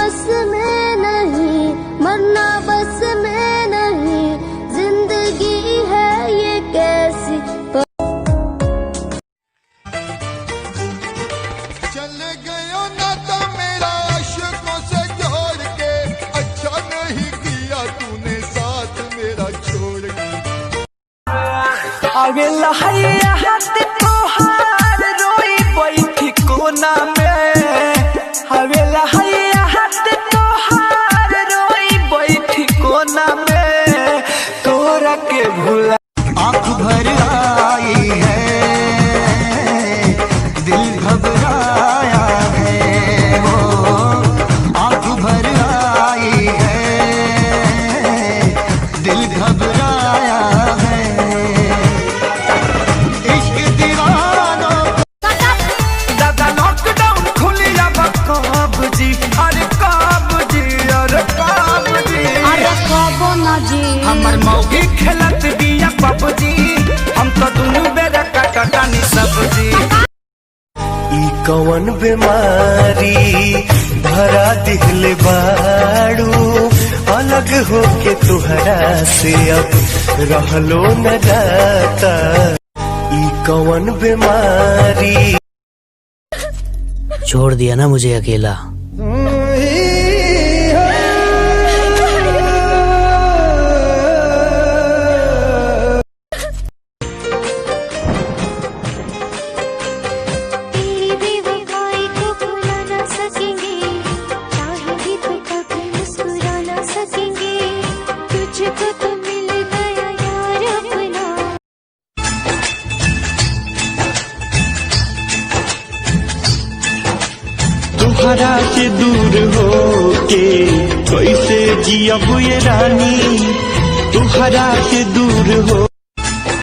बस में नहीं, मरना बस में नहीं, जिंदगी है ये कैसी। चले गयो ना तो मेरा आशिकों से जोड़ के, अच्छा नहीं किया तूने साथ मेरा छोड़ के। आगे लहैया हाथ तोहार रोई बैठी कोना में, आगे लहैया हाथ तोहार रोई बैठी कोना में, तोरा के भूला आँख भर आई है, दिल घबराया है, वो आँख भर आई है, दिल घबराया है, इश्क दीवानों दादा लॉकडाउन खुली अब कब जी, अरे कब जी, अरे कब जी, अरे कबो ना जी, हमर मौगी खेलत बिया पबजी, हम तो दुनू बेरा काटानी सब्जी। ई कौन बीमारी भरा दिल बाड़ू, अलग होके तुहरा से अब रहलो न जाता। ई कौन बीमारी छोड़ दिया ना मुझे अकेला। तेरी बेवफाई को भुला ना सकेंगे, चाहे भी तो कभी मुस्कुरा ना सकेंगे, तुझको तो मिल गया यार अपना। तुहरा से दूर हो के कैसे जियब ये रानी, तुहरा से दूर हो